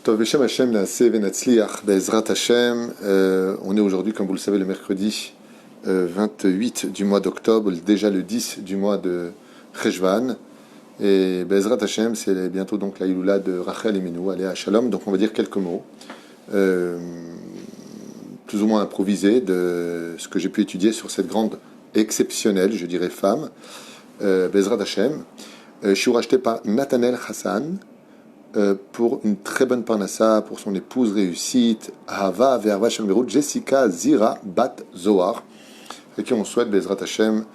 Tov Beshem Hashem Naaseh Venatzliach Be'ezrat Hashem. On est aujourd'hui, comme vous le savez, le mercredi 28 du mois d'octobre, déjà le 10 du mois de Cheshvan. Et Be'ezrat Hashem, c'est bientôt donc la Iloula de Rachel Imenu, Aléa Shalom. Donc on va dire quelques mots, plus ou moins improvisés, de ce que j'ai pu étudier sur cette grande, exceptionnelle, je dirais, femme, Be'ezrat Hashem. Je suis racheté par Nathanael Hassan, pour une très bonne parnassa, pour son épouse réussite, Ahava Ve'arva Shem Berut, Jessica Zira Bat Zohar, et qui on souhaite, Bezrat Hashem,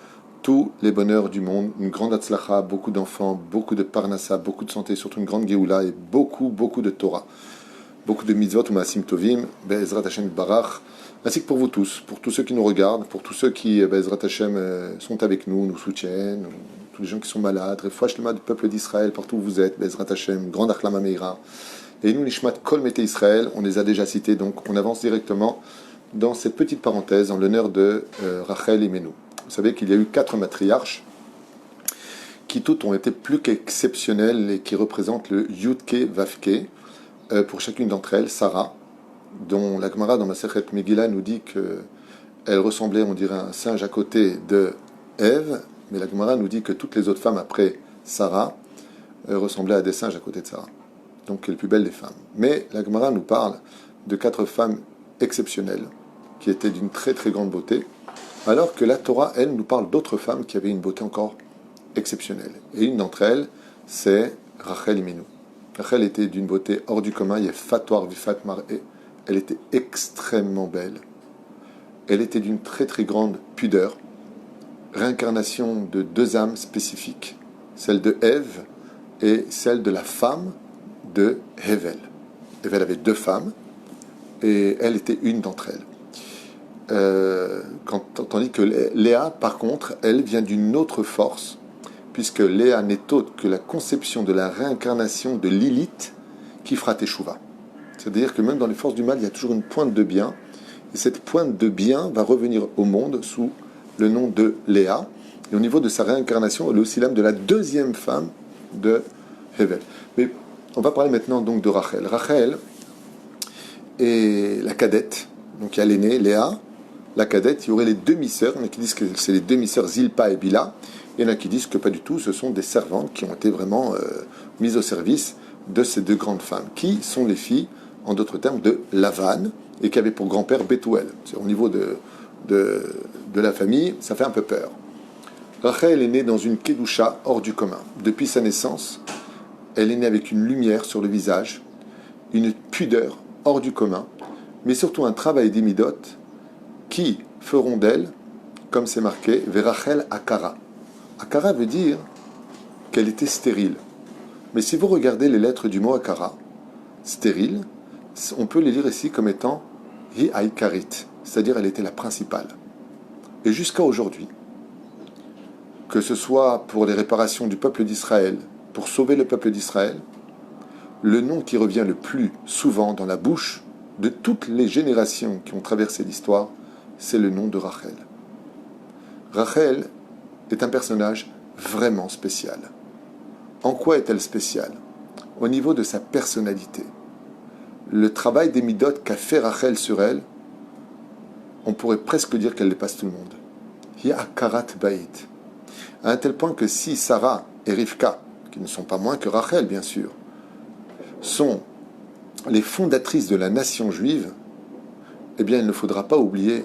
tous les bonheurs du monde, une grande atzlacha, beaucoup d'enfants, beaucoup de parnassa, beaucoup de santé, surtout une grande geoula et beaucoup de Torah, beaucoup de mitzvot ou maasim tovim, Bezrat Hashem Barach, ainsi que pour vous tous, pour tous ceux qui nous regardent, pour tous ceux qui, Bezrat Hashem, sont avec nous, nous soutiennent, tous les gens qui sont malades, Refoua Shlema du peuple d'Israël, partout où vous êtes, Bezrat Hashem, grande Achlama Meira, et nous, Nishmat Kol Mete Israël, on les a déjà cités, donc on avance directement dans cette petite parenthèse en l'honneur de Rachel Imenu. Vous savez qu'il y a eu 4 matriarches qui toutes ont été plus qu'exceptionnelles et qui représentent le Yudke Vavke, pour chacune d'entre elles, Sarah, dont la Gemara dans Masechet Megillah nous dit qu'elle ressemblait, on dirait, un singe à côté de Ève, mais la Gemara nous dit que toutes les autres femmes après Sarah ressemblaient à des singes à côté de Sarah. Donc, elle est la plus belle des femmes. Mais la Gemara nous parle de 4 femmes exceptionnelles qui étaient d'une très très grande beauté, alors que la Torah, elle, nous parle d'autres femmes qui avaient une beauté encore exceptionnelle. Et une d'entre elles, c'est Rachel Imenu. Rachel était d'une beauté hors du commun, Yefatoar Vifat Mar'e. Elle était extrêmement belle. Elle était d'une très très grande pudeur. Réincarnation de 2 âmes spécifiques, celle de Ève et celle de la femme de Hevel. Hevel avait 2 femmes et elle était une d'entre elles. Tandis que Léa, par contre, elle vient d'une autre force, puisque Léa n'est autre que la conception de la réincarnation de Lilith qui fera Teshuvah. C'est-à-dire que même dans les forces du mal, il y a toujours une pointe de bien, et cette pointe de bien va revenir au monde sous le nom de Léa, et au niveau de sa réincarnation, elle est aussi l'âme de la 2e femme de Hevel. Mais on va parler maintenant donc de Rachel. Rachel est la cadette, donc il y a l'aînée, Léa, la cadette, il y aurait les demi-sœurs, il y en a qui disent que c'est les demi-sœurs Zilpa et Bila, il y en a qui disent que pas du tout, ce sont des servantes qui ont été vraiment mises au service de ces 2 grandes femmes, qui sont les filles, en d'autres termes, de Lavan, et qui avaient pour grand-père Bethuel. C'est au niveau de la famille, ça fait un peu peur. Rachel est née dans une kedusha hors du commun. Depuis sa naissance, elle est née avec une lumière sur le visage, une pudeur hors du commun, mais surtout un travail d'émidot qui feront d'elle, comme c'est marqué, Verachel Akara. Akara veut dire qu'elle était stérile. Mais si vous regardez les lettres du mot Akara, stérile, on peut les lire ici comme étant Hi Aikarit, c'est-à-dire elle était la principale. Et jusqu'à aujourd'hui, que ce soit pour les réparations du peuple d'Israël, pour sauver le peuple d'Israël, le nom qui revient le plus souvent dans la bouche de toutes les générations qui ont traversé l'histoire, c'est le nom de Rachel. Rachel est un personnage vraiment spécial. En quoi est-elle spéciale? Au niveau de sa personnalité. Le travail des midot qu'a fait Rachel sur elle, on pourrait presque dire qu'elle dépasse tout le monde. Hi akarat bait. À un tel point que si Sarah et Rivka, qui ne sont pas moins que Rachel bien sûr, sont les fondatrices de la nation juive, eh bien il ne faudra pas oublier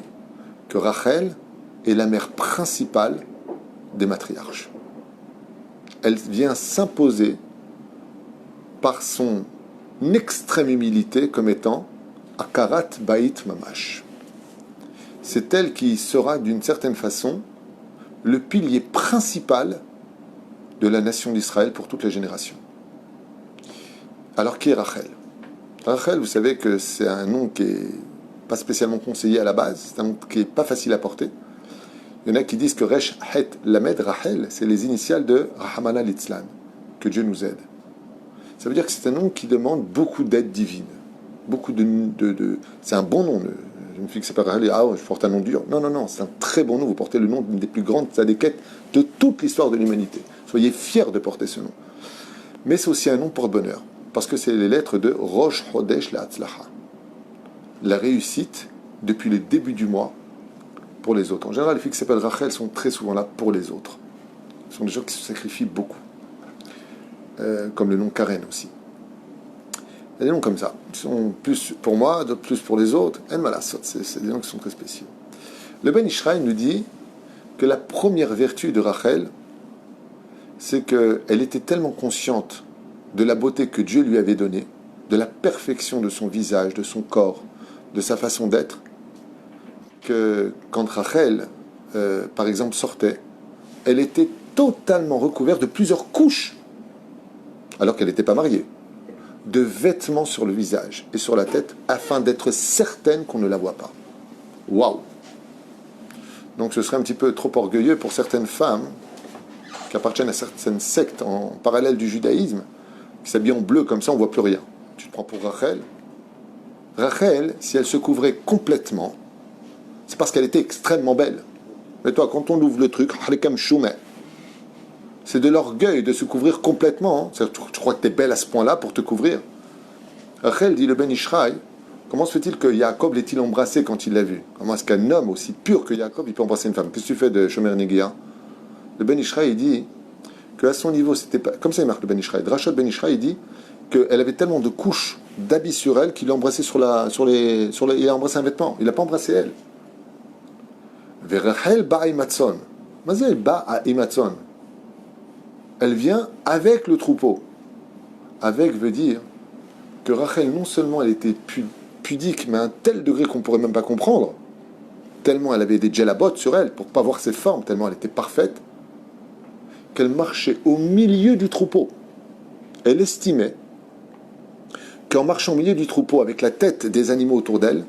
que Rachel est la mère principale des matriarches. Elle vient s'imposer par son extrême humilité comme étant Akarat Bait Mamash. C'est elle qui sera d'une certaine façon le pilier principal de la nation d'Israël pour toutes les générations. Alors qui est Rachel? Rachel, vous savez que c'est un nom qui n'est pas spécialement conseillé à la base, c'est un nom qui n'est pas facile à porter. Il y en a qui disent que Resh Het Lamed Rachel, c'est les initiales de Rahamana Litzlan, que Dieu nous aide. Ça veut dire que c'est un nom qui demande beaucoup d'aide divine. Beaucoup c'est un bon nom. Une fille qui s'appelle Rachel, je porte un nom dur. Non, c'est un très bon nom. Vous portez le nom d'une des plus grandes tzadékettes de toute l'histoire de l'humanité. Soyez fiers de porter ce nom. Mais c'est aussi un nom porte-bonheur. Parce que c'est les lettres de Rosh Chodesh La'atzlacha. La réussite depuis le début du mois pour les autres. En général, les filles qui s'appellent Rachel sont très souvent là pour les autres. Ce sont des gens qui se sacrifient beaucoup. Comme le nom Karen aussi. Il y a des noms comme ça. Ils sont plus pour moi, d'autres plus pour les autres. C'est des noms qui sont très spéciaux. Le Ben Ishraï nous dit que la première vertu de Rachel, c'est qu'elle était tellement consciente de la beauté que Dieu lui avait donnée, de la perfection de son visage, de son corps, de sa façon d'être, que quand Rachel, par exemple, sortait, elle était totalement recouverte de plusieurs couches, alors qu'elle n'était pas mariée, de vêtements sur le visage et sur la tête, afin d'être certaine qu'on ne la voit pas. Waouh! Donc ce serait un petit peu trop orgueilleux pour certaines femmes qui appartiennent à certaines sectes en parallèle du judaïsme, qui s'habillent en bleu, comme ça on ne voit plus rien. Tu te prends pour Rachel. Rachel, si elle se couvrait complètement, c'est parce qu'elle était extrêmement belle. Mais toi, quand on ouvre le truc, c'est de l'orgueil de se couvrir complètement. Hein. Tu crois que tu es belle à ce point-là pour te couvrir. Rachel, dit le Ben Ishraï, comment se fait-il que Jacob l'ait-il embrassé quand il l'a vu? Comment est-ce qu'un homme aussi pur que Jacob, il peut embrasser une femme? Qu'est-ce que tu fais de Shomer Negia? Le Ben Ishraï, il dit qu'à son niveau, c'était pas... Comme ça, il marque le Ben Ishraï. Drachot Ben Ishraï, il dit qu'elle avait tellement de couches d'habits sur elle qu'il l'a embrassé il a embrassé un vêtement. Il n'a pas embrassé elle. Verachel ba'imatson. Mazel ba'imatson. Elle vient avec le troupeau. Avec veut dire que Rachel, non seulement elle était pudique, mais à un tel degré qu'on ne pourrait même pas comprendre, tellement elle avait des djellabot sur elle, pour ne pas voir ses formes, tellement elle était parfaite, qu'elle marchait au milieu du troupeau. Elle estimait qu'en marchant au milieu du troupeau avec la tête des animaux autour d'elle,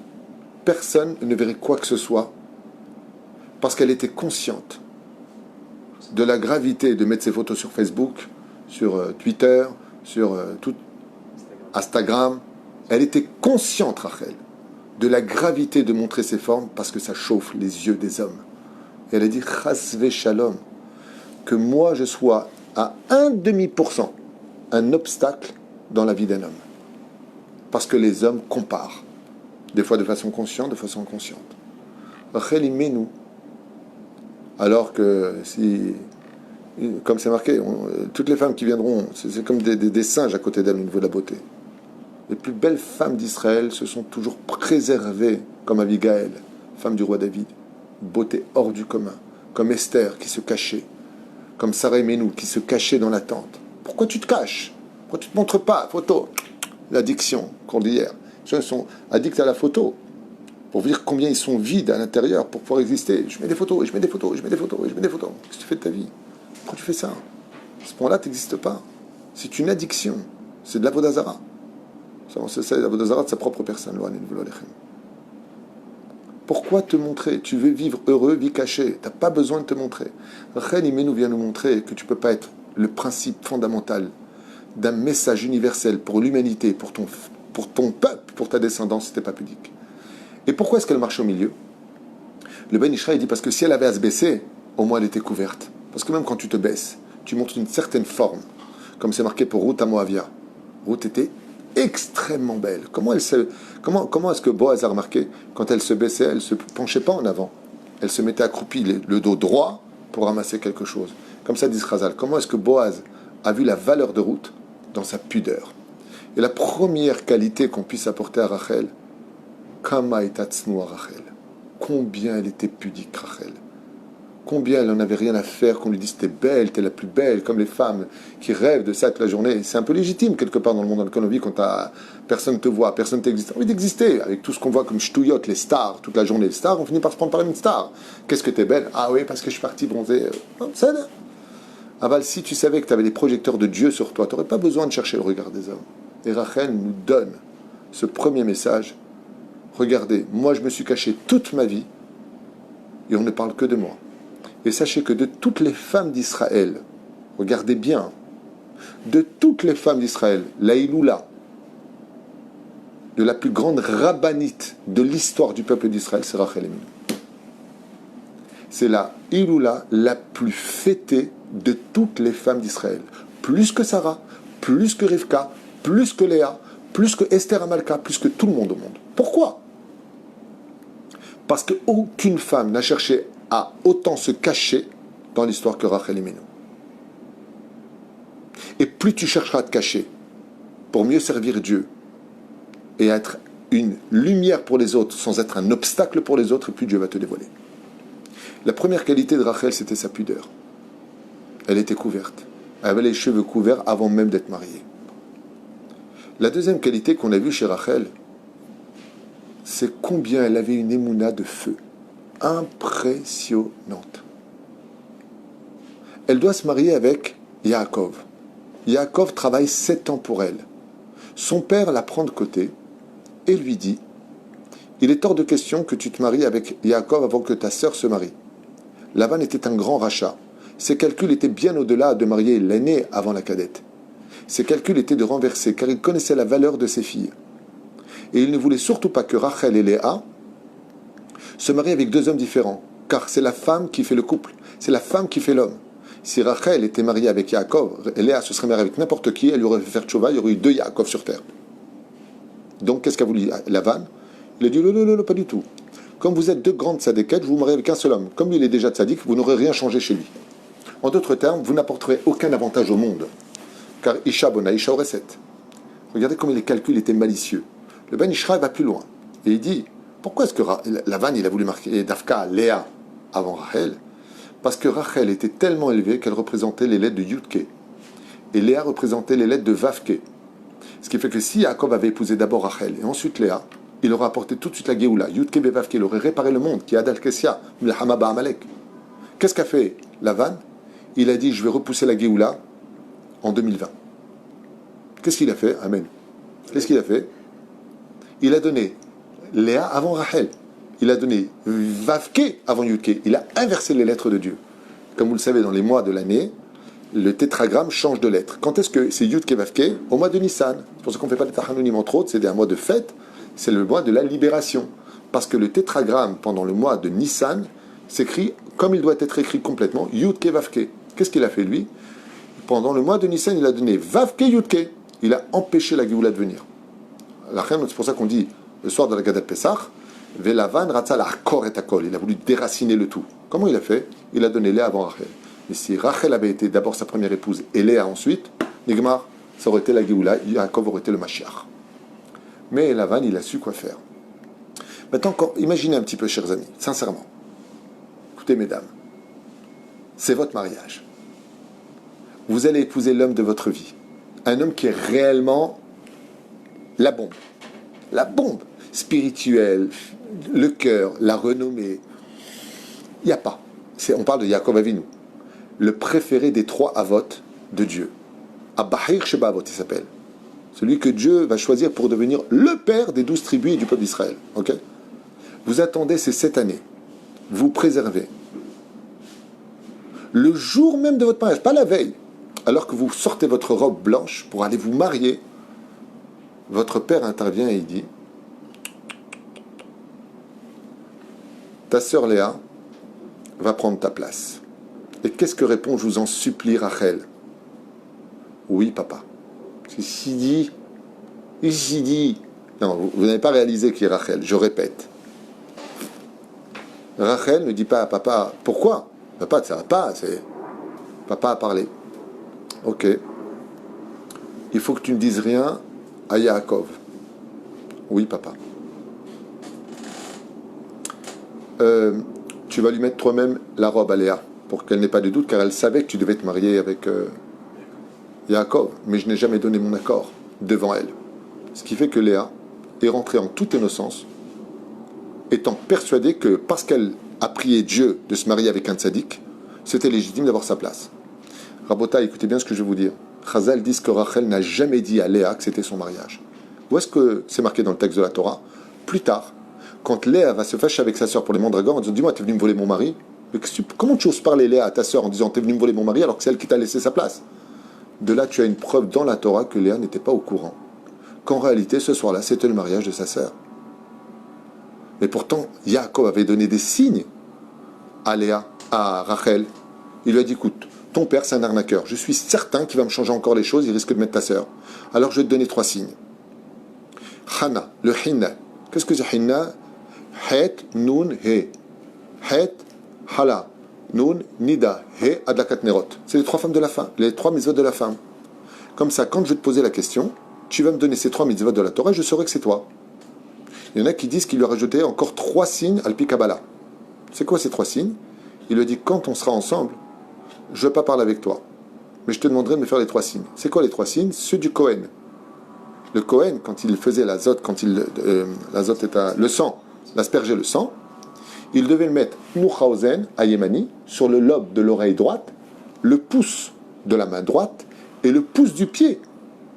personne ne verrait quoi que ce soit, parce qu'elle était consciente de la gravité de mettre ses photos sur Facebook, sur Twitter, sur tout Instagram. Elle était consciente, Rachel, de la gravité de montrer ses formes parce que ça chauffe les yeux des hommes. Et elle a dit, Chasve Shalom, que moi je sois à 1/2% un obstacle dans la vie d'un homme. Parce que les hommes comparent, des fois de façon consciente, de façon inconsciente. Rachel, il met nous. Alors que si, comme c'est marqué, toutes les femmes qui viendront, c'est comme des singes à côté d'elles au niveau de la beauté. Les plus belles femmes d'Israël se sont toujours préservées, comme Abigail, femme du roi David, beauté hors du commun, comme Esther qui se cachait, comme Sarah et Menou qui se cachait dans la tente. Pourquoi tu te caches? Pourquoi tu ne te montres pas? Photo. L'addiction qu'on dit hier. Les gens sont addicts à la photo pour dire combien ils sont vides à l'intérieur pour pouvoir exister. Je mets des photos, et je mets des photos, et je mets des photos, et je mets des photos. Qu'est-ce que tu fais de ta vie? Pourquoi tu fais ça? À ce point-là, tu n'existes pas. C'est une addiction. C'est de l'avodazara. C'est l'avodazara de sa propre personne. Pourquoi te montrer? Tu veux vivre heureux, vie cachée. Tu n'as pas besoin de te montrer. Rachel Imenu vient nous montrer que tu ne peux pas être le principe fondamental d'un message universel pour l'humanité, pour ton peuple, pour ta descendance, si tu n'es pas pudique. Et pourquoi est-ce qu'elle marche au milieu? Le Ben Ishraï dit parce que si elle avait à se baisser, au moins elle était couverte. Parce que même quand tu te baisses, tu montres une certaine forme. Comme c'est marqué pour Ruth à Moavia. Ruth était extrêmement belle. Comment est-ce que Boaz a remarqué? Quand elle se baissait, elle ne se penchait pas en avant. Elle se mettait accroupie, le dos droit, pour ramasser quelque chose. Comme ça dit Khazal. Comment est-ce que Boaz a vu la valeur de Ruth? Dans sa pudeur. Et la première qualité qu'on puisse apporter à Rachel, Kama etatznu à Rachel. Combien elle était pudique, Rachel. Combien elle n'en avait rien à faire qu'on lui dise t'es belle, t'es la plus belle, comme les femmes qui rêvent de ça toute la journée. C'est un peu légitime quelque part dans le monde dans lequel on vit quand personne ne te voit, personne ne t'existe. Envie d'exister avec tout ce qu'on voit comme ch'touillotte, les stars, toute la journée. Les stars, on finit par se prendre par une star. Qu'est-ce que t'es belle? Ah oui, parce que je suis partie bronzer. C'est là. Aval, si tu savais que tu avais les projecteurs de Dieu sur toi, tu n'aurais pas besoin de chercher le regard des hommes. Et Rachel nous donne ce premier message. Regardez, moi je me suis caché toute ma vie et on ne parle que de moi. Et sachez que de toutes les femmes d'Israël, regardez bien, de toutes les femmes d'Israël, la Iloula, de la plus grande rabbinite de l'histoire du peuple d'Israël, c'est Rachel Eminu. C'est la Iloula la plus fêtée de toutes les femmes d'Israël. Plus que Sarah, plus que Rivka, plus que Léa, plus que Esther Amalka, plus que tout le monde au monde. Pourquoi? Parce qu'aucune femme n'a cherché à autant se cacher dans l'histoire que Rachel Imenu. Et plus tu chercheras à te cacher pour mieux servir Dieu et être une lumière pour les autres sans être un obstacle pour les autres, plus Dieu va te dévoiler. La première qualité de Rachel, c'était sa pudeur. Elle était couverte. Elle avait les cheveux couverts avant même d'être mariée. La deuxième qualité qu'on a vue chez Rachel, c'est combien elle avait une émouna de feu. Impressionnante. Elle doit se marier avec Yaakov. Yaakov travaille 7 ans pour elle. Son père la prend de côté et lui dit « Il est hors de question que tu te maries avec Yaakov avant que ta sœur se marie. » Lavan était un grand rachat. Ses calculs étaient bien au-delà de marier l'aînée avant la cadette. Ses calculs étaient de renverser, car il connaissait la valeur de ses filles. Et il ne voulait surtout pas que Rachel et Léa se marient avec 2 hommes différents, car c'est la femme qui fait le couple, c'est la femme qui fait l'homme. Si Rachel était mariée avec Yaakov, et Léa se serait mariée avec n'importe qui, elle lui aurait fait faire tchouva, il y aurait eu 2 Yaakov sur terre. Donc qu'est-ce qu'a voulu Lavan? Il a dit non, pas du tout. Comme vous êtes 2 grandes tzadékettes, vous vous mariez avec un seul homme. Comme lui, il est déjà tzaddik, vous n'aurez rien changé chez lui. En d'autres termes, vous n'apporterez aucun avantage au monde. Car Isha Bona, Isha Oreset. Regardez comme les calculs étaient malicieux. Le Ben Ishra va plus loin. Et il dit, pourquoi est-ce que Lavan il a voulu marquer Dafka, Léa, avant Rachel? Parce que Rachel était tellement élevée qu'elle représentait les lettres de Yudke. Et Léa représentait les lettres de Vavke. Ce qui fait que si Yaakov avait épousé d'abord Rachel et ensuite Léa, il aurait apporté tout de suite la Géoula. Yudke Bevavke, il aurait réparé le monde, qui est Adal Kessia, Milhama Ba'amalek. Qu'est-ce qu'a fait Lavan? Il a dit, je vais repousser la Géoula en 2020. Qu'est-ce qu'il a fait? Amen. Qu'est-ce qu'il a fait? Il a donné Léa avant Rachel. Il a donné Vavke avant Yudke. Il a inversé les lettres de Dieu. Comme vous le savez, dans les mois de l'année, le tétragramme change de lettres. Quand est-ce que c'est Yudke Vavke? Au mois de Nissan. C'est pour ça qu'on ne fait pas les Tachanonim entre autres, c'est un mois de fête, c'est le mois de la libération. Parce que le tétragramme, pendant le mois de Nissan, s'écrit comme il doit être écrit complètement, Yudke Vavke. Qu'est-ce qu'il a fait lui? Pendant le mois de Nissan, il a donné Vavke Yudke. Il a empêché la Géoula de venir. C'est pour ça qu'on dit, le soir de la Gadat Pessah, Velavan Ratzal Akor et Akol. Il a voulu déraciner le tout. Comment il a fait? Il a donné Léa avant Rachel. Mais si Rachel avait été d'abord sa première épouse et Léa ensuite, Nigmar, ça aurait été la Géoula, Yaakov aurait été le Mashiach. Mais Lavan, il a su quoi faire. Maintenant, imaginez un petit peu, chers amis, sincèrement. Écoutez, mesdames, c'est votre mariage. Vous allez épouser l'homme de votre vie. Un homme qui est réellement la bombe spirituelle, le cœur, la renommée. Il n'y a pas. On parle de Yaakov Avinu, le préféré des 3 Avot de Dieu. Abahir Sheba Avot, il s'appelle. Celui que Dieu va choisir pour devenir le père des 12 tribus et du peuple d'Israël. Okay? Vous attendez ces 7 années. Vous préservez. Le jour même de votre mariage, pas la veille, alors que vous sortez votre robe blanche pour aller vous marier, votre père intervient et il dit, ta sœur Léa va prendre ta place. Et qu'est-ce que répond, je vous en supplie, Rachel? Oui, papa. S'il dit, non, vous n'avez pas réalisé qui est Rachel, je répète. Rachel ne dit pas à papa, pourquoi? Papa, ça va pas, papa a parlé. Ok. Il faut que tu ne dises rien à Yaakov. Oui, papa. Tu vas lui mettre toi-même la robe à Léa, pour qu'elle n'ait pas de doute, car elle savait que tu devais te marier avec Yaakov, mais je n'ai jamais donné mon accord devant elle. Ce qui fait que Léa est rentrée en toute innocence, étant persuadée que parce qu'elle a prié Dieu de se marier avec un tzaddik, c'était légitime d'avoir sa place. Rabota, écoutez bien ce que je vais vous dire. Chazal dit que Rachel n'a jamais dit à Léa que c'était son mariage. Où est-ce que c'est marqué dans le texte de la Torah? Plus tard, quand Léa va se fâcher avec sa sœur pour les mandragores, en disant, dis-moi, t'es venu me voler mon mari? Mais comment tu oses parler, Léa, à ta sœur en disant, t'es venu me voler mon mari, alors que c'est elle qui t'a laissé sa place? De là, tu as une preuve dans la Torah que Léa n'était pas au courant. Qu'en réalité, ce soir-là, c'était le mariage de sa sœur. Mais pourtant, Yaakov avait donné des signes à Léa, à Rachel. Il lui a dit, écoute, ton père c'est un arnaqueur. Je suis certain qu'il va me changer encore les choses, il risque de mettre ta sœur. Alors je vais te donner 3 signes. Hana, le hinna. Qu'est-ce que c'est hinna? Het, nun, he. Het, hala, nun, nida, he, adlakat nerot. C'est les 3 femmes de la femme, les 3 mitzvot de la femme. Comme ça, quand je vais te poser la question, tu vas me donner ces 3 mitzvot de la Torah et je saurai que c'est toi. Il y en a qui disent qu'il lui a rajouté encore 3 signes al-pi Kabbalah. C'est quoi ces 3 signes? Il lui dit, quand on sera ensemble, je ne vais pas parler avec toi, mais je te demanderai de me faire les 3 signes. C'est quoi les 3 signes? Ceux du Kohen. Le Kohen, quand il faisait l'azot, l'azot est le sang, l'asperger le sang, il devait le mettre Nuchausen, à Yémani, sur le lobe de l'oreille droite, le pouce de la main droite et le pouce du pied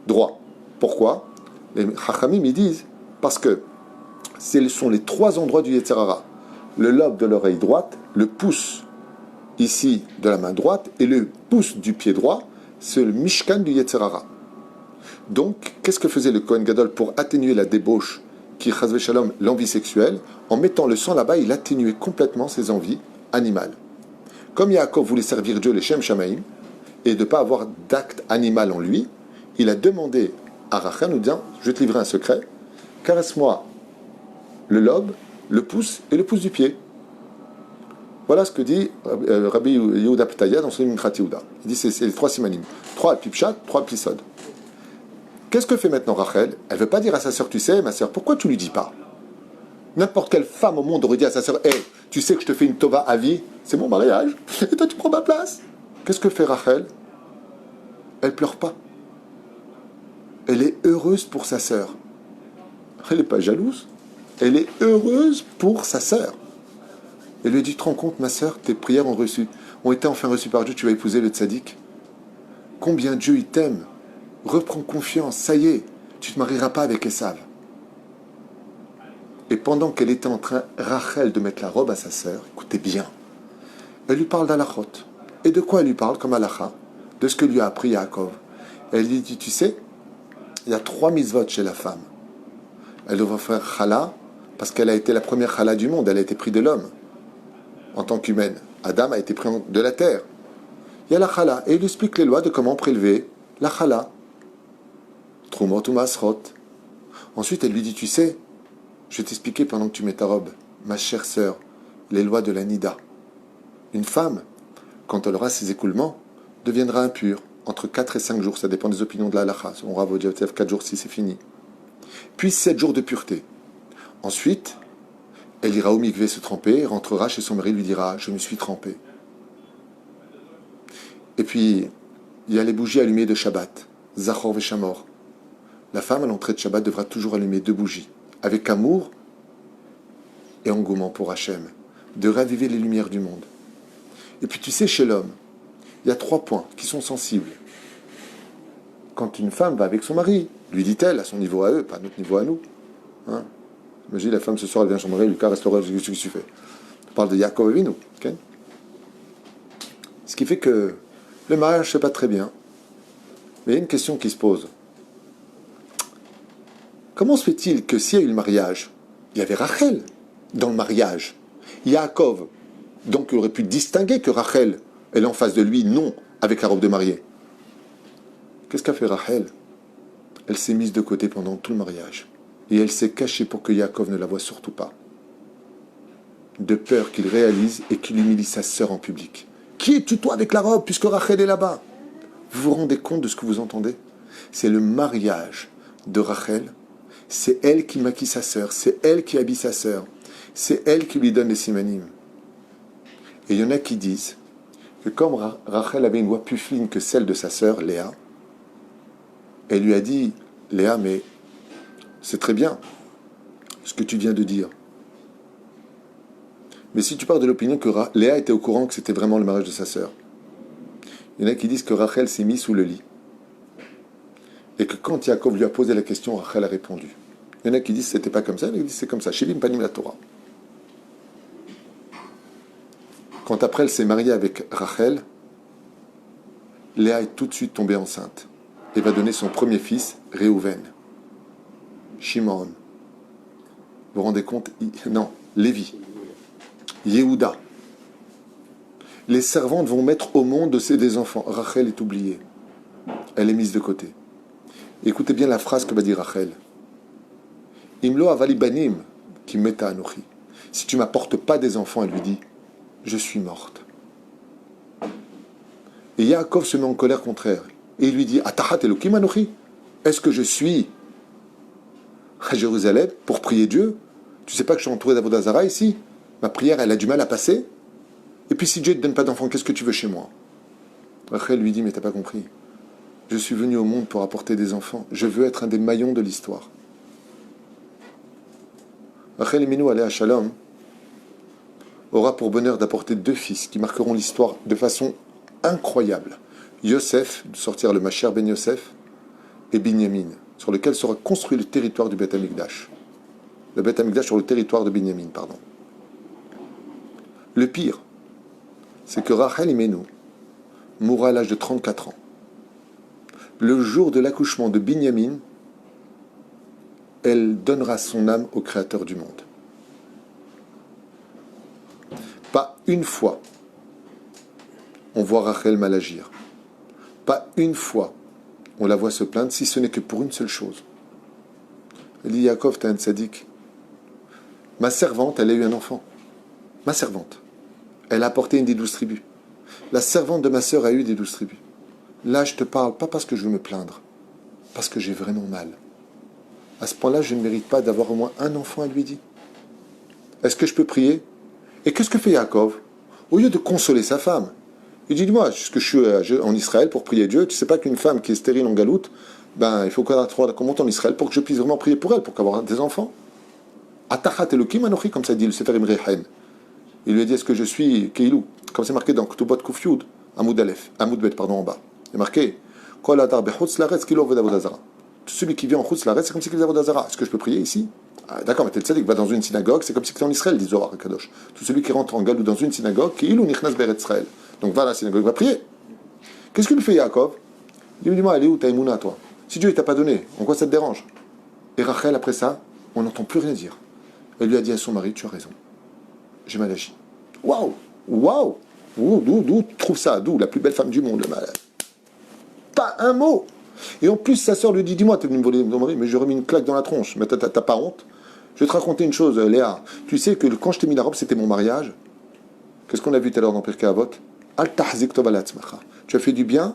droit. Pourquoi? Les Chachamim, ils disent, parce que ce sont les 3 endroits du Yetzer Hara. Le lobe de l'oreille droite, le pouce ici de la main droite et le pouce du pied droit, c'est le Mishkan du Yetzer Hara. Donc, qu'est-ce que faisait le Kohen Gadol pour atténuer la débauche qui chas shalom l'envie sexuelle? En mettant le sang là-bas, il atténuait complètement ses envies animales. Comme Yaakov voulait servir Dieu, les Shem Shamaim, et de ne pas avoir d'acte animal en lui, il a demandé à Rachel, nous disant, je vais te livrer un secret, caresse-moi le lobe, le pouce et le pouce du pied. Voilà ce que dit Rabbi Yehuda Ptaya dans son Minkrat Yehuda. Il dit c'est les 3 simanim. 3 al-pipshat, 3 al-pisod. Qu'est-ce que fait maintenant Rachel? Elle ne veut pas dire à sa sœur, tu sais, ma sœur, pourquoi tu ne lui dis pas? N'importe quelle femme au monde aurait dit à sa sœur, hey, tu sais que je te fais une tova à vie, c'est mon mariage, et toi tu prends ma place. Qu'est-ce que fait Rachel? Elle pleure pas. Elle est heureuse pour sa sœur. Elle n'est pas jalouse. Elle est heureuse pour sa sœur. Elle lui a dit, tu te rends compte, ma sœur, tes prières ont été enfin reçues par Dieu, tu vas épouser le tzaddik. Combien Dieu il t'aime. Reprends confiance, ça y est, tu ne te marieras pas avec Esav. Et pendant qu'elle était en train, Rachel, de mettre la robe à sa sœur, écoutez bien, elle lui parle d'Alachot. Et de quoi elle lui parle comme Alacha? De ce que lui a appris Yaakov. Elle lui dit, tu sais, il y a 3 mitzvot chez la femme. Elle devrait faire chala, parce qu'elle a été la première chala du monde, elle a été prise de l'homme, en tant qu'humaine. Adam a été pris de la terre. Il y a la chala, et il explique les lois de comment prélever la chala. Trumot ou masrot. Ensuite, elle lui dit, tu sais, je vais t'expliquer pendant que tu mets ta robe, ma chère sœur, les lois de la nida. Une femme, quand elle aura ses écoulements, deviendra impure, entre 4 et 5 jours, ça dépend des opinions de la halakha. On va vous dire 4 jours si c'est fini. Puis 7 jours de pureté. Ensuite, elle ira au mikvé se tremper, rentrera chez son mari, lui dira, je me suis trempée. Et puis, il y a les bougies allumées de Shabbat, Zachor Veshamor. La femme, à l'entrée de Shabbat, devra toujours allumer 2 bougies, avec amour et engouement pour Hachem, de raviver les lumières du monde. Et puis, tu sais, chez l'homme, il y a 3 points qui sont sensibles. Quand une femme va avec son mari, lui dit-elle, à son niveau à eux, pas à notre niveau à nous. Hein? Imagine, la femme ce soir, elle vient chez son mari, lui caresse l'oreille, qu'est-ce que tu fais? On parle de Yaakov Avinu. Okay? Ce qui fait que le mariage, c'est pas très bien. Mais il y a une question qui se pose. Comment se fait-il que s'il y a eu le mariage, il y avait Rachel dans le mariage, Yaakov, donc il aurait pu distinguer que Rachel, elle est en face de lui, non, avec la robe de mariée. Qu'est-ce qu'a fait Rachel? Elle s'est mise de côté pendant tout le mariage. Et elle s'est cachée pour que Yaakov ne la voie surtout pas. De peur qu'il réalise et qu'il humilie sa sœur en public. Qui es-tu toi avec la robe puisque Rachel est là-bas? Vous vous rendez compte de ce que vous entendez? C'est le mariage de Rachel. C'est elle qui maquille sa sœur. C'est elle qui habille sa sœur. C'est elle qui lui donne les simanim. Et il y en a qui disent que comme Rachel avait une voix plus fine que celle de sa sœur, Léa, elle lui a dit, Léa, mais c'est très bien ce que tu viens de dire. Mais si tu pars de l'opinion que Léa était au courant que c'était vraiment le mariage de sa sœur, il y en a qui disent que Rachel s'est mise sous le lit. Et que quand Yaakov lui a posé la question, Rachel a répondu. Il y en a qui disent que c'était pas comme ça, il y en a qui disent que c'est comme ça. Shivim Panim la Torah. Quand après elle s'est mariée avec Rachel, Léa est tout de suite tombée enceinte et va donner son premier fils, Réhouven. Shimon. Vous vous rendez compte? Non, Lévi. Yehuda. Les servantes vont mettre au monde des enfants. Rachel est oubliée. Elle est mise de côté. Écoutez bien la phrase que va dire Rachel. Imlo avalibanim qui meta anochi. Si tu m'apportes pas des enfants, elle lui dit, je suis morte. Et Yaakov se met en colère contre elle. Et il lui dit, Atahat Elokim anochi. Est-ce que je suis à Jérusalem pour prier Dieu? Tu sais pas que je suis entouré d'Avodah Zarah ici? Ma prière, elle a du mal à passer. Et puis si Dieu ne te donne pas d'enfants, qu'est-ce que tu veux chez moi? Rachel lui dit, mais t'as pas compris. Je suis venu au monde pour apporter des enfants. Je veux être un des maillons de l'histoire. Rachel Imenu aléa Shalom aura pour bonheur d'apporter 2 fils qui marqueront l'histoire de façon incroyable. Yosef, de sortir le Mashiach ben Yosef, et Binyamin, sur lequel sera construit le territoire du Beth Amikdash. Le Beth Amikdash sur le territoire de Binyamin, pardon. Le pire, c'est que Rachel Imenu mourra à l'âge de 34 ans. Le jour de l'accouchement de Binyamin, elle donnera son âme au Créateur du monde. Pas une fois, on voit Rachel mal agir. Pas une fois, on la voit se plaindre, si ce n'est que pour une seule chose. Elle dit, Yaakov, t'es un tzaddik. Ma servante, elle a eu un enfant. Ma servante. Elle a apporté une des 12 tribus. La servante de ma sœur a eu des 12 tribus. Là, je te parle, pas parce que je veux me plaindre, parce que j'ai vraiment mal. À ce point-là, je ne mérite pas d'avoir au moins un enfant, elle lui dit. Est-ce que je peux prier? Et qu'est-ce que fait Yaakov? Au lieu de consoler sa femme, il dit, dis-moi, puisque je suis en Israël pour prier Dieu, tu sais pas qu'une femme qui est stérile en galoute, ben, il faut qu'on monte en Israël pour que je puisse vraiment prier pour elle, pour qu'elle ait des enfants. Atachat Elokim anochi, comme ça dit le Sefer Imrechen. Il lui a dit, est-ce que je suis Keilou? Comme c'est marqué dans Ketubot Kufyud, Amoud Aleph, Amoud Bet, pardon, en bas. Il est marqué, Kol Adar Bechutz Laretz Kilo Ved Avodah Zara. Celui qui vit en Chutz Laretz, c'est comme si qu'il faisait Avodah Zara. Est-ce que je peux prier ici? Ah, d'accord, mais t'es le tzaddik, va dans une synagogue, c'est comme si c'était en Israël, dit Zohar Kadosh. Tout celui qui rentre en Galou dans une synagogue, Keilou Nichnas Beret Israël. Donc va à la synagogue, va prier. Qu'est-ce qu'il fait Yaakov? Il lui dit, moi, elle est où ta émouna, toi? Si Dieu ne t'a pas donné, en quoi ça te dérange? Et Rachel, après ça, on n'entend plus rien dire. Elle lui a dit à son mari, tu as raison, j'ai mal agi. Waouh! Waouh! D'où tu trouves ça? D'où? La plus belle femme du monde, le mal. Pas un mot! Et en plus, sa sœur lui dit, dis-moi, t'es venu me voler ton mari, mais j'aurais mis une claque dans la tronche. Mais t'as pas honte? Je vais te raconter une chose, Léa. Tu sais que quand je t'ai mis la robe, c'était mon mariage. Qu'est-ce qu'on a vu tout à l'heure dans Pirkei Avot? Al tahzik tov al atzmacha. Tu as fait du bien,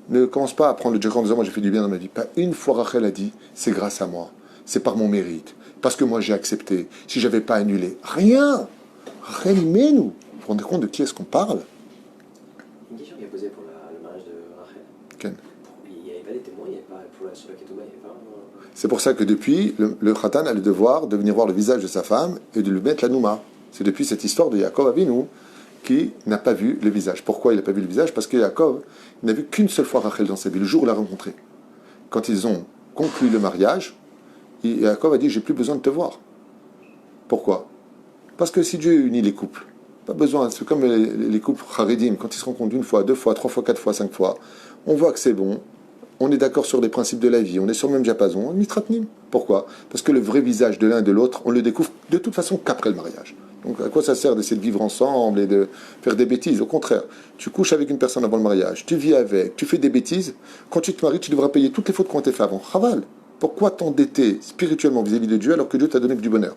ne commence pas à prendre le joker en disant, moi j'ai fait du bien dans ma vie. Pas une fois Rachel a dit, c'est grâce à moi, c'est par mon mérite, parce que moi j'ai accepté, si j'avais pas annulé. Rien! Rachel Imenu. Vous vous rendez compte de qui est-ce qu'on parle? Une question qui est posée pour le mariage de Rachel. Ken. Il n'y avait pas des témoins, il n'y avait pas pour sur la Ketouba, il n'y avait pas. C'est pour ça que depuis, le Khatan a le devoir de venir voir le visage de sa femme et de lui mettre la Nouma. C'est depuis cette histoire de Yaakov Avinu qui n'a pas vu le visage. Pourquoi il n'a pas vu le visage? Parce que Yaakov n'a vu qu'une seule fois Rachel dans sa vie, le jour où il l'a rencontrée. Quand ils ont conclu le mariage, Yaakov a dit, j'ai plus besoin de te voir. Pourquoi? Parce que si Dieu unit les couples, pas besoin, c'est comme les couples Haredim, quand ils se rencontrent 1 fois, 2 fois, 3 fois, 4 fois, 5 fois, on voit que c'est bon, on est d'accord sur les principes de la vie, on est sur le même diapason, mitratnim. Pourquoi? Parce que le vrai visage de l'un et de l'autre, on le découvre de toute façon qu'après le mariage. Donc à quoi ça sert d'essayer de vivre ensemble et de faire des bêtises? Au contraire, tu couches avec une personne avant le mariage, tu vis avec, tu fais des bêtises, quand tu te maries, tu devras payer toutes les fautes qui ont été faites avant. Chaval, pourquoi t'endetter spirituellement vis-à-vis de Dieu alors que Dieu t'a donné que du bonheur?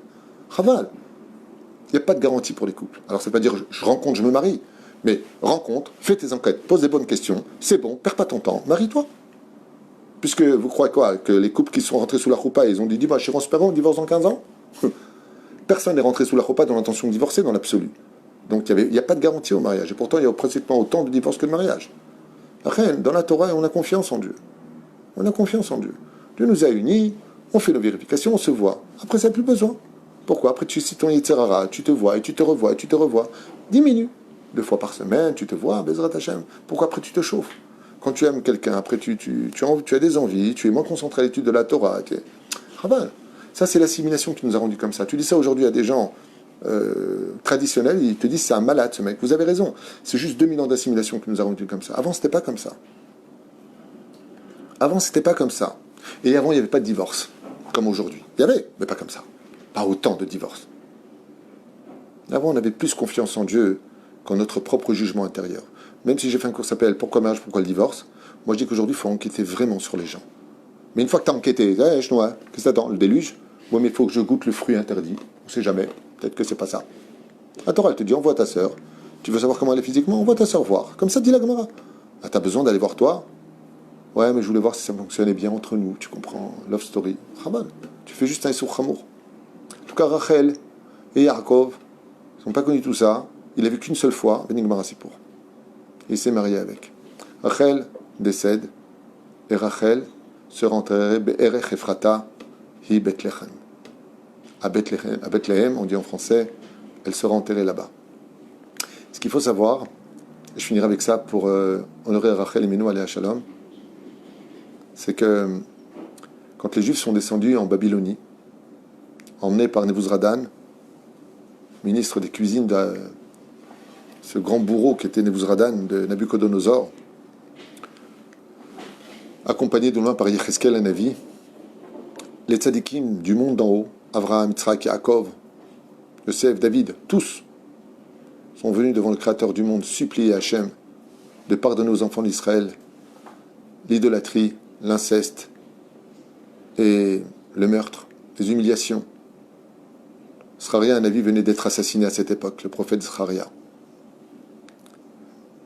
Chaval. Il n'y a pas de garantie pour les couples. Alors ça ne veut pas dire je rencontre, je me marie. Mais rencontre, fais tes enquêtes, pose des bonnes questions, c'est bon, perds pas ton temps, marie-toi. Puisque vous croyez quoi? Que les couples qui sont rentrés sous la choupa, ils ont dit, dis-moi, chez Super on divorce dans 15 ans? Personne n'est rentré sous la choupa dans l'intention de divorcer dans l'absolu. Donc il n'y a pas de garantie au mariage. Et pourtant, il y a pratiquement autant de divorces que de mariages. Après, dans la Torah, on a confiance en Dieu. On a confiance en Dieu. Dieu nous a unis, on fait nos vérifications, on se voit. Après, ça n'a plus besoin. Pourquoi? Après, tu cites ton Yitzhara, tu te vois, et tu te revois, et tu te revois. Diminue. 2 fois par semaine, tu te vois, Bezrat Hashem. Pourquoi après tu te chauffes? Quand tu aimes quelqu'un, après tu as des envies, tu es moins concentré à l'étude de la Torah. Ah ben, ça c'est l'assimilation qui nous a rendus comme ça. Tu dis ça aujourd'hui à des gens traditionnels, ils te disent c'est un malade ce mec. Vous avez raison, c'est juste 2000 ans d'assimilation qui nous a rendus comme ça. Avant c'était pas comme ça. Avant c'était pas comme ça. Et avant il n'y avait pas de divorce, comme aujourd'hui. Il y avait, mais pas comme ça. Pas autant de divorces. Avant on avait plus confiance en Dieu qu'en notre propre jugement intérieur. Même si j'ai fait un cours qui s'appelle Pourquoi le mariage, pourquoi le divorce, moi je dis qu'aujourd'hui il faut enquêter vraiment sur les gens. Mais une fois que tu as enquêté, hey, chinois, qu'est-ce que t'attends? Le déluge? Oui, mais il faut que je goûte le fruit interdit. On ne sait jamais. Peut-être que c'est pas ça. La Torah, elle te dit, envoie ta sœur. Tu veux savoir comment elle est physiquement? Envoie ta sœur voir. Comme ça, dit la Gemara. Ah, t'as besoin d'aller voir toi? Ouais, mais je voulais voir si ça fonctionnait bien entre nous. Tu comprends? Love story. Chaban. Tu fais juste un Issour Chamour. En tout cas, Rachel et Yaakov, ils n'ont pas connu tout ça. Il a vu qu'une seule fois, Ben Gemara Sipour. Et il s'est marié avec. Rachel décède. Et Rachel sera enterrée Be'erech Ephrata hi Bethlehem. À Bethléem, on dit en français, elle sera enterrée là-bas. Ce qu'il faut savoir, et je finirai avec ça pour honorer Rachel et Menou aléa Shalom, c'est que quand les Juifs sont descendus en Babylonie, emmenés par Nebuzradan, ministre des cuisines de ce grand bourreau qui était Nebuzradan de Nabucodonosor, accompagné de loin par Yecheskel un Navi, les tzadikim du monde d'en haut, Avraham, Yitzhak, Yaakov, Yosef, David, tous sont venus devant le Créateur du monde supplier Hachem de pardonner aux enfants d'Israël l'idolâtrie, l'inceste et le meurtre, les humiliations. Zcharia, un Navi, venait d'être assassiné à cette époque, le prophète Zcharia.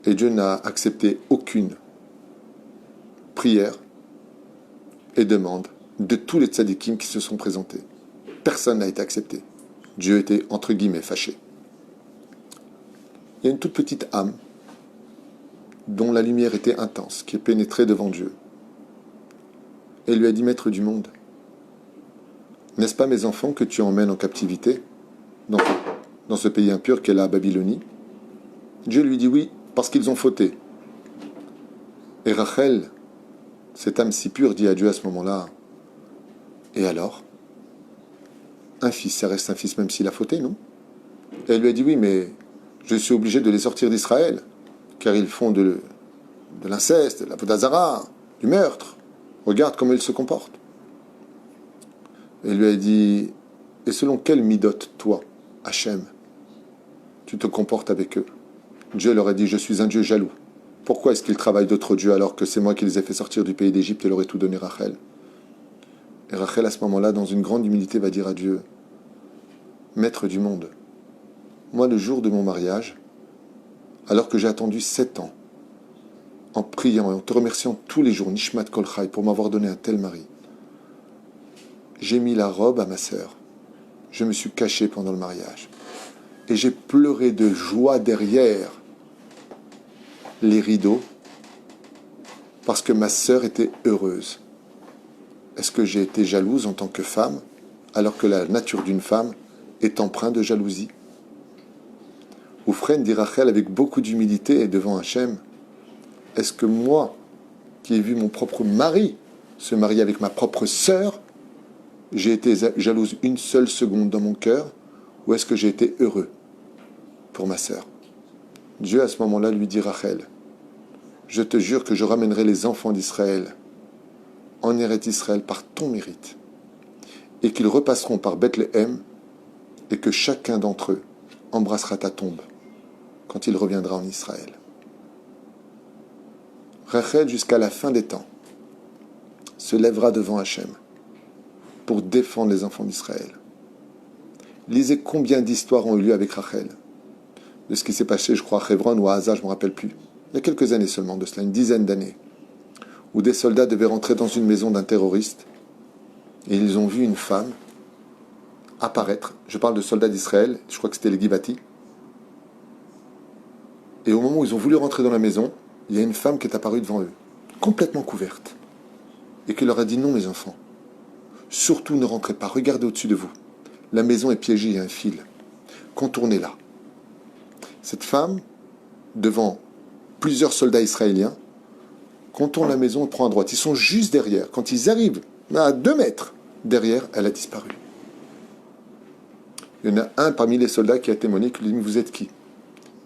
Et Dieu n'a accepté aucune prière et demande de tous les tzadikim qui se sont présentés. Personne n'a été accepté. Dieu était, entre guillemets, fâché. Il y a une toute petite âme dont la lumière était intense, qui est pénétrée devant Dieu. Et il lui a dit, Maître du monde, n'est-ce pas mes enfants que tu emmènes en captivité dans ce pays impur qu'est la Babylonie? Dieu lui dit oui, parce qu'ils ont fauté. Et Rachel, cette âme si pure, dit à Dieu à ce moment-là, et alors? Un fils, ça reste un fils même s'il a fauté, non? Et elle lui a dit oui, mais je suis obligé de les sortir d'Israël, car ils font de l'inceste, de la vodazara, du meurtre. Regarde comment ils se comportent. Et il lui a dit, et selon quelle midote, toi, Hachem, tu te comportes avec eux? Dieu leur a dit, je suis un Dieu jaloux. Pourquoi est-ce qu'ils travaillent d'autres dieux alors que c'est moi qui les ai fait sortir du pays d'Égypte et leur ai tout donné Rachel? Et Rachel, à ce moment-là, dans une grande humilité, va dire à Dieu, Maître du monde, moi, le jour de mon mariage, alors que j'ai attendu 7 ans, en priant et en te remerciant tous les jours, Nishmat Kol Chai, pour m'avoir donné un tel mari, j'ai mis la robe à ma sœur. Je me suis caché pendant le mariage. Et j'ai pleuré de joie derrière les rideaux parce que ma sœur était heureuse. Est-ce que j'ai été jalouse en tant que femme alors que la nature d'une femme est empreinte de jalousie? Oufren dit Rachel avec beaucoup d'humilité et devant Hachem, est-ce que moi, qui ai vu mon propre mari se marier avec ma propre sœur, j'ai été jalouse une seule seconde dans mon cœur, ou est-ce que j'ai été heureux pour ma sœur? Dieu à ce moment-là lui dit Rachel, je te jure que je ramènerai les enfants d'Israël en Eretz Israël par ton mérite, et qu'ils repasseront par Bethléem, et que chacun d'entre eux embrassera ta tombe quand il reviendra en Israël. Rachel, jusqu'à la fin des temps, se lèvera devant Hachem pour défendre les enfants d'Israël. Lisez combien d'histoires ont eu lieu avec Rachel, de ce qui s'est passé, je crois, à Hebron ou à Haza, je ne me rappelle plus. Il y a quelques années seulement de cela, une dizaine d'années, où des soldats devaient rentrer dans une maison d'un terroriste et ils ont vu une femme apparaître. Je parle de soldats d'Israël, je crois que c'était les Givati. Et au moment où ils ont voulu rentrer dans la maison, il y a une femme qui est apparue devant eux, complètement couverte, et qui leur a dit non, mes enfants, surtout ne rentrez pas, regardez au-dessus de vous. La maison est piégée, il y a un fil. Contournez-la. Cette femme, devant plusieurs soldats israéliens, contourne la maison et prend à droite. Ils sont juste derrière. Quand ils arrivent à 2 mètres derrière, elle a disparu. Il y en a un parmi les soldats qui a témoigné, qui lui dit, vous êtes qui?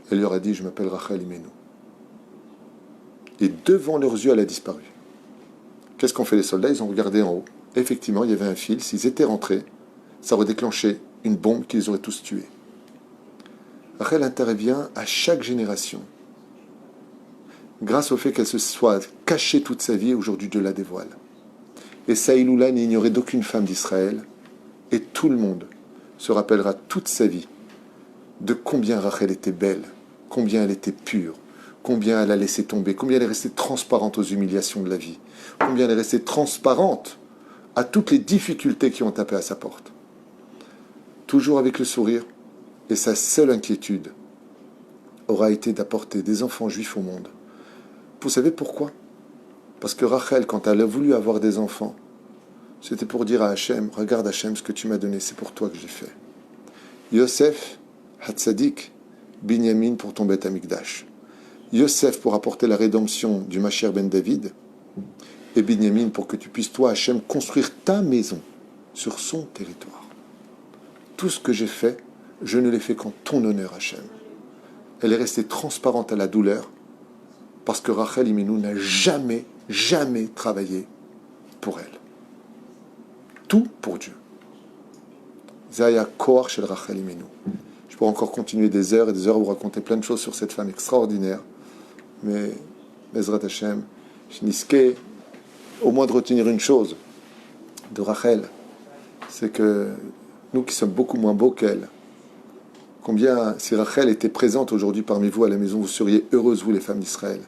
Elle leur a dit, je m'appelle Rachel Imenu. Et devant leurs yeux, elle a disparu. Qu'est-ce qu'ont fait les soldats? Ils ont regardé en haut. Effectivement, il y avait un fil. S'ils étaient rentrés, ça aurait déclenché une bombe qui les aurait tous tués. Rachel intervient à chaque génération. Grâce au fait qu'elle se soit cachée toute sa vie, aujourd'hui Dieu la dévoile. Et Saïloula n'est ignoré d'aucune femme d'Israël, et tout le monde se rappellera toute sa vie de combien Rachel était belle, combien elle était pure, combien elle a laissé tomber, combien elle est restée transparente aux humiliations de la vie, combien elle est restée transparente à toutes les difficultés qui ont tapé à sa porte. Toujours avec le sourire, et sa seule inquiétude aura été d'apporter des enfants juifs au monde. Vous savez pourquoi? Parce que Rachel, quand elle a voulu avoir des enfants, c'était pour dire à Hachem, regarde Hachem, ce que tu m'as donné, c'est pour toi que j'ai fait. Yosef, Hatzadik, Binyamin pour ton Beth Amikdash. Yosef pour apporter la rédemption du Mashiach ben David, et Binyamin pour que tu puisses, toi, Hachem, construire ta maison sur son territoire. Tout ce que j'ai fait, je ne l'ai fait qu'en ton honneur, Hachem. Elle est restée transparente à la douleur, parce que Rachel Imenu n'a jamais travaillé pour elle. Tout pour Dieu. Zaya Koar chez Rachel Imenu. Je pourrais encore continuer des heures et des heures à vous raconter plein de choses sur cette femme extraordinaire. Mais, Bezrat Hashem, je nisquais au moins de retenir une chose de Rachel, c'est que nous qui sommes beaucoup moins beaux qu'elle, combien, si Rachel était présente aujourd'hui parmi vous à la maison, vous seriez heureuses, vous les femmes d'Israël.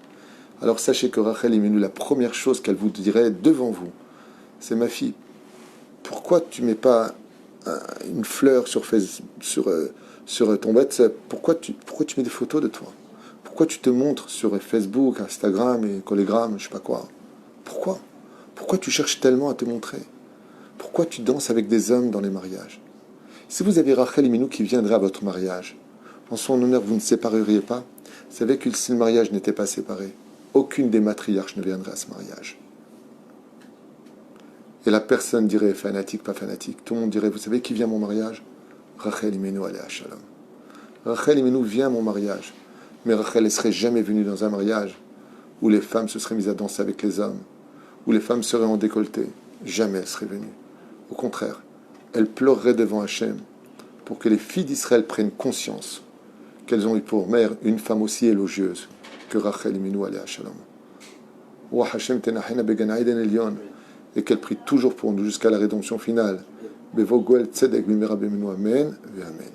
Alors sachez que Rachel Imenu, la première chose qu'elle vous dirait devant vous, c'est ma fille, pourquoi tu mets pas une fleur sur ton WhatsApp? Pourquoi tu mets des photos de toi? Pourquoi tu te montres sur Facebook, Instagram et Collegram, je sais pas quoi? Pourquoi tu cherches tellement à te montrer? Pourquoi tu danses avec des hommes dans les mariages? Si vous avez Rachel Imenu qui viendrait à votre mariage, en son honneur, vous ne sépareriez pas. Vous savez que si le mariage n'était pas séparé, aucune des matriarches ne viendrait à ce mariage. Et la personne dirait fanatique, pas fanatique. Tout le monde dirait, vous savez qui vient à mon mariage? Rachel Imenu aléa shalom. Rachel Imenu vient à mon mariage. Mais Rachel ne serait jamais venue dans un mariage où les femmes se seraient mises à danser avec les hommes, où les femmes seraient en décolleté. Jamais elle serait venue. Au contraire, elle pleurerait devant Hachem pour que les filles d'Israël prennent conscience qu'elles ont eu pour mère une femme aussi élogieuse que Rachel Imenu aléa shalom. Wa Hachem tenachena began Aiden Elyon, et qu'elle prie toujours pour nous jusqu'à la rédemption finale. Bevogel tzedek bimera bemenu amen ve amen.